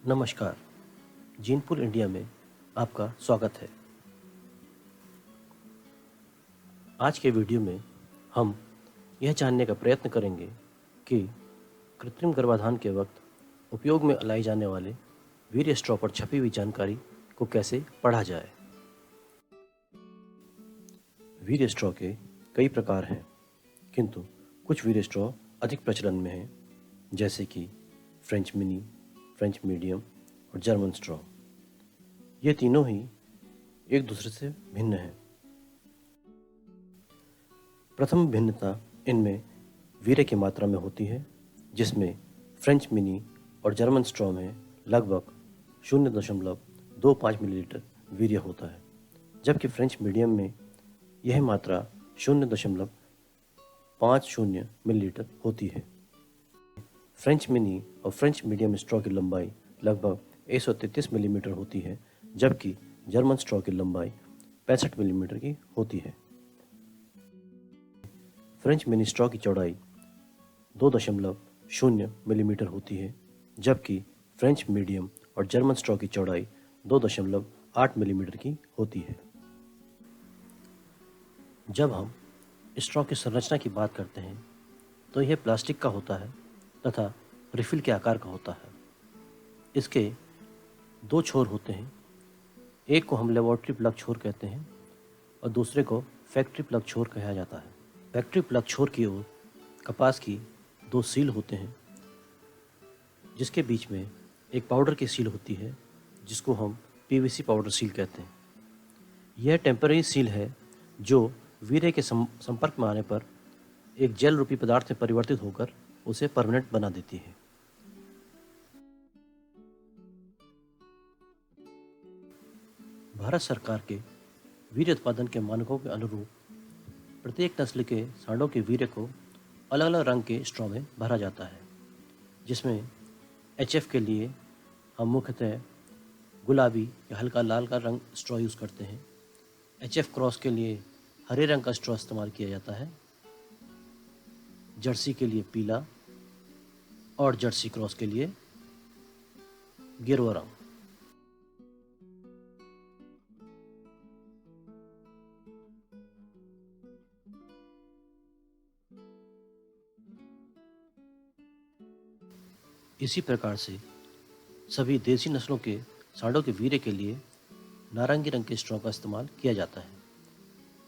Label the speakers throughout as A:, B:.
A: नमस्कार। जीनपुर इंडिया में आपका स्वागत है। आज के वीडियो में हम यह जानने का प्रयत्न करेंगे कि कृत्रिम गर्भाधान के वक्त उपयोग में लाई जाने वाले वीर्य स्ट्रॉ पर छपी हुई जानकारी को कैसे पढ़ा जाए। वीर्य स्ट्रॉ के कई प्रकार हैं, किंतु कुछ वीर्य स्ट्रॉ अधिक प्रचलन में हैं, जैसे कि फ्रेंच मिनी, फ्रेंच मीडियम और जर्मन स्ट्रॉ। ये तीनों ही एक दूसरे से भिन्न हैं। प्रथम भिन्नता इनमें वीर्य की मात्रा में होती है, जिसमें फ्रेंच मिनी और जर्मन स्ट्रॉ में लगभग 0.25 मिलीलीटर वीर्य होता है, जबकि फ्रेंच मीडियम में यह मात्रा 0.50 मिलीलीटर होती है। फ्रेंच मिनी और फ्रेंच मीडियम स्ट्रॉ की लंबाई लगभग 133 मिलीमीटर होती है, जबकि जर्मन स्ट्रॉ की लंबाई 65 मिलीमीटर की होती है। फ्रेंच मिनी स्ट्रॉ की चौड़ाई 2.0 मिलीमीटर होती है, जबकि फ्रेंच मीडियम और जर्मन स्ट्रॉ की चौड़ाई 2.8 मिलीमीटर की होती है। जब हम स्ट्रॉ की संरचना की बात करते हैं तो यह प्लास्टिक का होता है तथा रिफिल के आकार का होता है। इसके दो छोर होते हैं, एक को हम लेबोरेटरी प्लग छोर कहते हैं और दूसरे को फैक्ट्री प्लग छोर कहा जाता है। फैक्ट्री प्लग छोर की ओर कपास की दो सील होते हैं, जिसके बीच में एक पाउडर की सील होती है, जिसको हम पीवीसी पाउडर सील कहते हैं। यह टेम्पररी सील है जो वीर्य के संपर्क में आने पर एक जेल रूपी पदार्थ में परिवर्तित होकर उसे परमानेंट बना देती है। भारत सरकार के वीर्य उत्पादन के मानकों के अनुरूप प्रत्येक नस्ल के सांडों के वीर्य को अलग अलग रंग के स्ट्रॉ में भरा जाता है, जिसमें एचएफ के लिए हम मुख्यतः गुलाबी या हल्का लाल का रंग स्ट्रॉ यूज़ करते हैं। एचएफ क्रॉस के लिए हरे रंग का स्ट्रॉ इस्तेमाल किया जाता है, जर्सी के लिए पीला और जर्सी क्रॉस के लिए गेरुआ रंग। इसी प्रकार से सभी देसी नस्लों के सांडों के वीर्य के लिए नारंगी रंग के स्ट्रॉ का इस्तेमाल किया जाता है,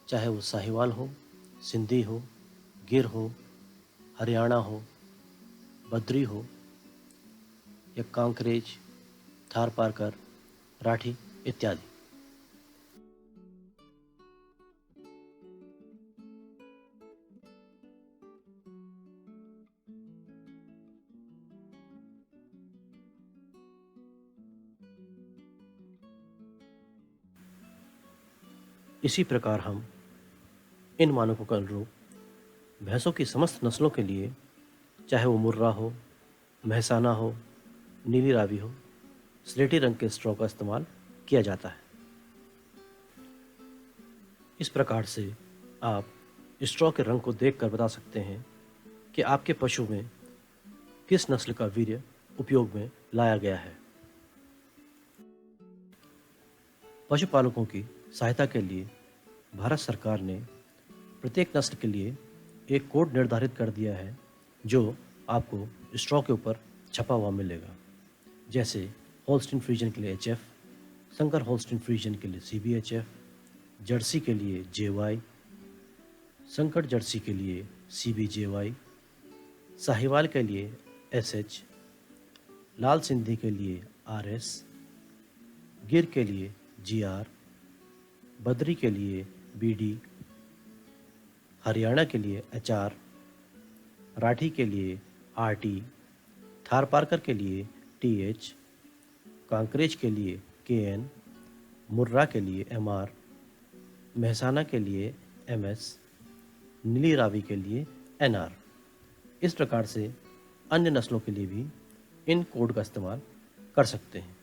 A: चाहे वो साहिवाल हो, सिंधी हो, गिर हो, हरियाणा हो, बद्री हो या कांकरेज, थारपारकर, राठी इत्यादि। इसी प्रकार हम इन मानकों के अनुरूप भैंसों की समस्त नस्लों के लिए, चाहे वो मुर्रा हो, महसाना हो, नीली रावी हो, स्लेटी रंग के स्ट्रॉ का इस्तेमाल किया जाता है। इस प्रकार से आप स्ट्रॉ के रंग को देखकर बता सकते हैं कि आपके पशु में किस नस्ल का वीर्य उपयोग में लाया गया है। पशुपालकों की सहायता के लिए भारत सरकार ने प्रत्येक नस्ल के लिए एक कोड निर्धारित कर दिया है, जो आपको स्ट्रॉ के ऊपर छपा हुआ मिलेगा। जैसे होल्स्टीन फ्रीजियन के लिए एचएफ, संकर होल्स्टीन फ्रीजियन के लिए सीबीएचएफ, जर्सी के लिए जेवाई, संकर जर्सी के लिए सीबीजेवाई, साहिवाल के लिए एसएच, लाल सिंधी के लिए आरएस, गिर के लिए जीआर, बद्री के लिए बीडी, हरियाणा के लिए एचआर, राठी के लिए आरटी, थारपारकर के लिए टीएच, कांकरेज के लिए केएन, मुर्रा के लिए एमआर, महसाना के लिए एमएस, नीली रावी के लिए एनआर। इस प्रकार से अन्य नस्लों के लिए भी इन कोड का इस्तेमाल कर सकते हैं।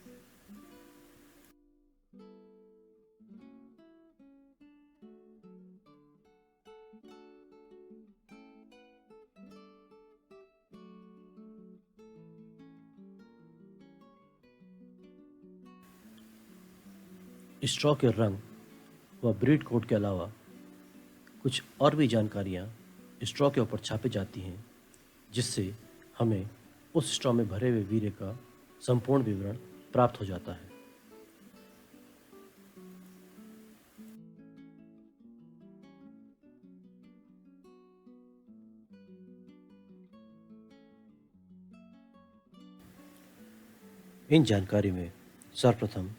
A: स्ट्रॉ के रंग व ब्रीड कोड के अलावा कुछ और भी जानकारियाँ स्ट्रॉ के ऊपर छापी जाती हैं, जिससे हमें उस स्ट्रॉ में भरे हुए वीर्य का संपूर्ण विवरण प्राप्त हो जाता है। इन जानकारी में सर्वप्रथम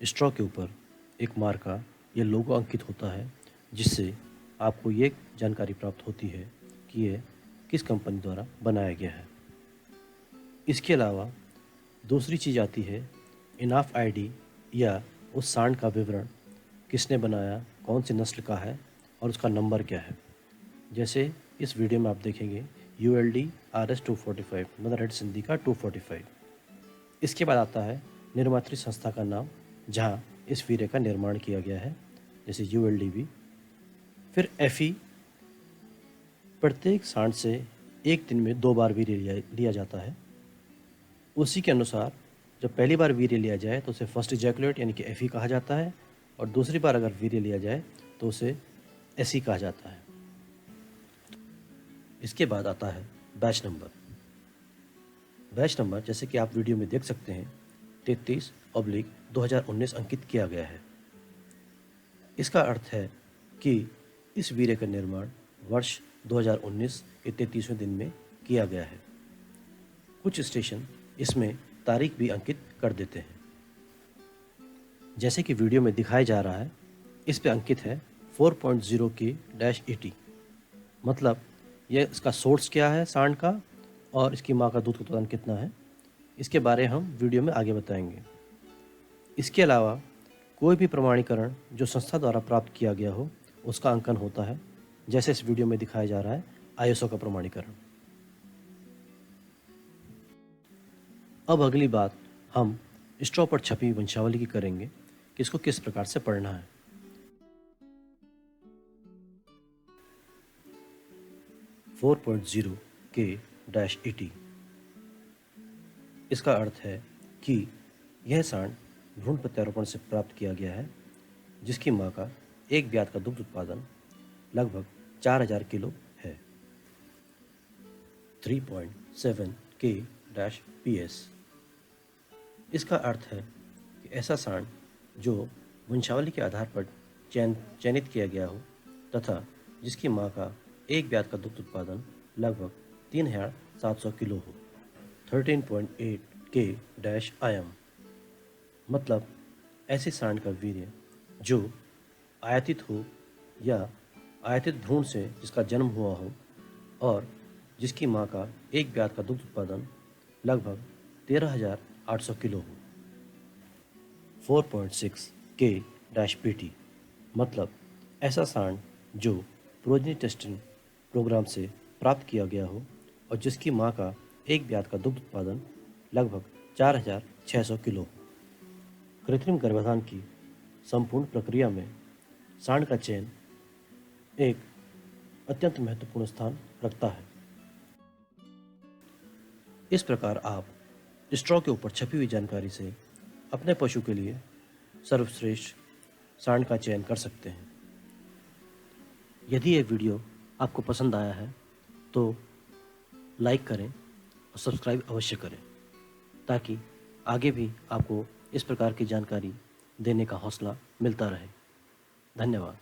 A: स्ट्रॉ के ऊपर एक मार्का या लोगो अंकित होता है, जिससे आपको ये जानकारी प्राप्त होती है कि ये किस कंपनी द्वारा बनाया गया है। इसके अलावा दूसरी चीज़ आती है इनाफ आईडी या उस सांड का विवरण, किसने बनाया, कौन सी नस्ल का है और उसका नंबर क्या है। जैसे इस वीडियो में आप देखेंगे ULD RS 245 मतलब रेड सिंधी का 245। इसके बाद आता है निर्मात्री संस्था का नाम जहाँ इस वीर्य का निर्माण किया गया है, जैसे ULDB। फिर FE, प्रत्येक सांड से एक दिन में 2 बार वीर्य लिया जाता है। उसी के अनुसार जब पहली बार वीर्य लिया जाए तो उसे फर्स्ट इजैकुलेट यानी कि FE कहा जाता है, और दूसरी बार अगर वीर्य लिया जाए तो उसे SE कहा जाता है। इसके बाद आता है बैच नंबर। बैच नंबर जैसे कि आप वीडियो में देख सकते हैं 33/2019 अंकित किया गया है। इसका अर्थ है कि इस वीर्य का निर्माण वर्ष 2019 के 33वें दिन में किया गया है। कुछ स्टेशन इसमें तारीख भी अंकित कर देते हैं, जैसे कि वीडियो में दिखाया जा रहा है। इस पे अंकित है 4.0K-80, मतलब यह इसका सोर्स क्या है सांड का और इसकी माँ का दूध का उत्पादन कितना है, इसके बारे हम वीडियो में आगे बताएंगे। इसके अलावा कोई भी प्रमाणीकरण जो संस्था द्वारा प्राप्त किया गया हो उसका अंकन होता है, जैसे इस वीडियो में दिखाया जा रहा है ISO का प्रमाणीकरण। अब अगली बात हम स्ट्रॉ पर छपी वंशावली की करेंगे कि इसको किस प्रकार से पढ़ना है। K-80, इसका अर्थ है कि यह सांड भ्रूण प्रत्यारोपण से प्राप्त किया गया है, जिसकी माँ का एक ब्यात का दुग्ध उत्पादन लगभग 4000 किलो है। 3.7K-PS, इसका अर्थ है कि ऐसा सांड जो वंशावली के आधार पर चयनित किया गया हो तथा जिसकी माँ का एक ब्यात का दुग्ध उत्पादन लगभग 3700 किलो हो। 13.8K-IM, मतलब ऐसे सांड का वीर्य जो आयातित हो या आयातित भ्रूण से जिसका जन्म हुआ हो और जिसकी माँ का एक ब्यात का दुग्ध उत्पादन लगभग 13800 किलो हो। 4.6K-PT, मतलब ऐसा सांड जो प्रोजनी टेस्टिंग प्रोग्राम से प्राप्त किया गया हो और जिसकी माँ का एक ब्यात का दुग्ध उत्पादन लगभग 4600 किलो हो। कृत्रिम गर्भाधान की संपूर्ण प्रक्रिया में सांड का चयन एक अत्यंत महत्वपूर्ण स्थान रखता है। इस प्रकार आप स्ट्रॉ के ऊपर छपी हुई जानकारी से अपने पशु के लिए सर्वश्रेष्ठ सांड का चयन कर सकते हैं। यदि ये वीडियो आपको पसंद आया है तो लाइक करें और सब्सक्राइब अवश्य करें, ताकि आगे भी आपको इस प्रकार की जानकारी देने का हौसला मिलता रहे। धन्यवाद।